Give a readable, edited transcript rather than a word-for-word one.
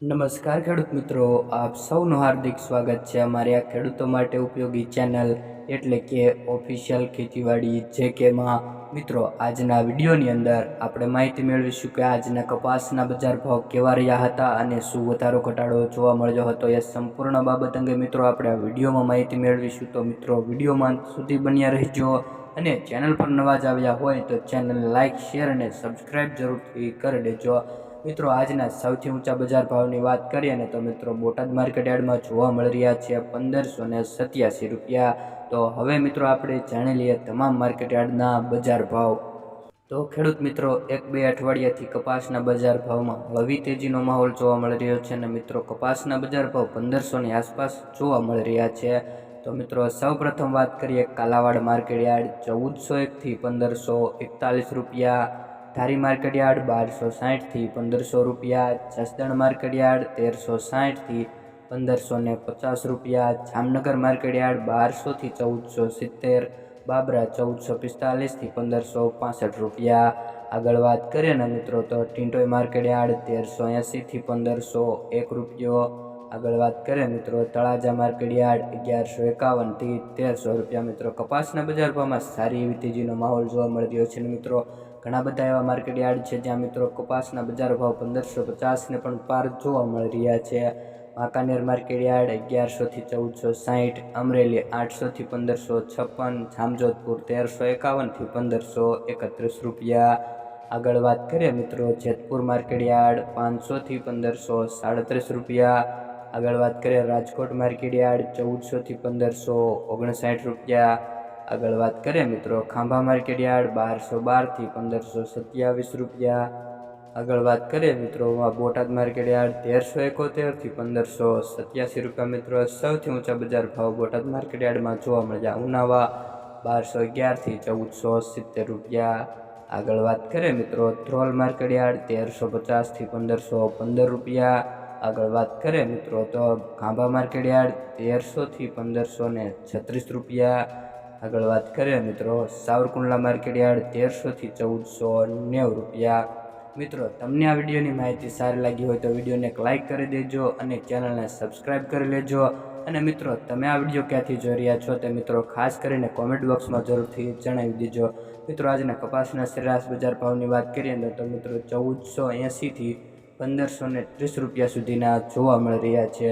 નમસ્કાર ખેડૂત મિત્રો, આપ સૌનું હાર્દિક સ્વાગત છે અમારી આ ખેડૂતો માટે ઉપયોગી ચેનલ એટલે કે ઓફિશિયલ ખેતીવાડી JKમાં. મિત્રો, આજના વિડીયોની અંદર આપણે માહિતી મેળવીશું કે આજના કપાસના બજાર ભાવ કેવા રહ્યા હતા અને શું વધારો ઘટાડો જોવા મળ્યો હતો. એ સંપૂર્ણ બાબત અંગે મિત્રો આપણે આ વિડીયોમાં માહિતી મેળવીશું. તો મિત્રો, વિડીયોમાં અંત સુધી બન્યા રહેજો અને ચેનલ પર નવા જ આવ્યા હોય તો ચેનલને લાઇક, શેર અને સબસ્ક્રાઈબ જરૂરથી કરી દેજો. મિત્રો, આજના સૌથી ઊંચા બજાર ભાવની વાત કરીએ ને તો મિત્રો બોટાદ માર્કેટ યાર્ડમાં જોવા મળી રહ્યા છે 1587 રૂપિયા. તો હવે મિત્રો આપણે જાણી લઈએ તમામ માર્કેટ યાર્ડના બજાર ભાવ. તો ખેડૂત મિત્રો, 1-2 અઠવાડિયાથી કપાસના બજાર ભાવમાં હળવી તેજીનો માહોલ જોવા મળી રહ્યો છે અને મિત્રો કપાસના બજાર ભાવ 1500ની આસપાસ જોવા મળી રહ્યા છે. તો મિત્રો સૌપ્રથમ વાત કરીએ કાલાવાડ માર્કેટ યાર્ડ 1401થી 1541 રૂપિયા, ધારી માર્કેટ યાર્ડ 1260થી 1500 રૂપિયા, જસદણ માર્કેટ યાર્ડ 1360થી 1550 રૂપિયા, જામનગર માર્કેટ યાર્ડ 1200થી 1470, બાબરા 1445થી 1565 રૂપિયા. આગળ વાત કરીએ ને મિત્રો તો ટિન્ટોઈ માર્કેટ યાર્ડ 1380થી 1501 રૂપિયો. આગળ વાત કરીએ મિત્રો તળાજા માર્કેટ યાર્ડ 1151થી 1300 રૂપિયા. મિત્રો કપાસના બજાર ભાવમાં સારી એવી તેજીનો માહોલ જોવા મળી રહ્યો છે. મિત્રો ઘણા બધા એવા માર્કેટ યાર્ડ છે જ્યાં મિત્રો કપાસના બજાર ભાવ 1550ને પણ પાર જોવા મળી રહ્યા છે. વાંકાનેર માર્કેટ યાર્ડ 1100થી 1460, અમરેલી 800થી 1556, જામજોધપુર 1351થી 1531 રૂપિયા. આગળ વાત કરીએ મિત્રો જેતપુર માર્કેટ યાર્ડ 500થી 1537 રૂપિયા. આગળ વાત કરીએ રાજકોટ માર્કેટ યાર્ડ 1400થી 1559 રૂપિયા. આગળ વાત કરીએ મિત્રો ખાંભા માર્કેટ યાર્ડ 1212થી 1527 રૂપિયા. આગળ વાત કરીએ મિત્રો બોટાદ માર્કેટ યાર્ડ 1371થી 1587 રૂપિયા. મિત્રો સૌથી ઊંચા બજાર ભાવ બોટાદ માર્કેટ યાર્ડમાં જોવા મળ્યા. ઉનાવા 1211થી 1470 રૂપિયા. આગળ વાત કરીએ મિત્રો ધ્રોલ માર્કેટ યાર્ડ 1350થી 1515 રૂપિયા. આગળ વાત કરીએ મિત્રો તો ખાંભા માર્કેટ યાર્ડ 1300થી 1536 રૂપિયા. આગળ વાત કરીએ મિત્રો સાવરકુંડલા માર્કેટ યાર્ડ 1300થી 1490 રૂપિયા. મિત્રો તમને આ વિડીયોની માહિતી સારી લાગી હોય તો વિડીયોને એક લાઇક કરી દેજો અને ચેનલને સબસ્ક્રાઈબ કરી લેજો. અને મિત્રો તમે આ વિડીયો ક્યાંથી જોઈ રહ્યા છો તે મિત્રો ખાસ કરીને કોમેન્ટ બોક્સમાં જરૂરથી જણાવી દેજો. મિત્રો આજના કપાસના સરેરાશ બજાર ભાવની વાત કરીએ તો મિત્રો 1480થી 1530 રૂપિયા સુધીના જોવા મળી રહ્યા છે.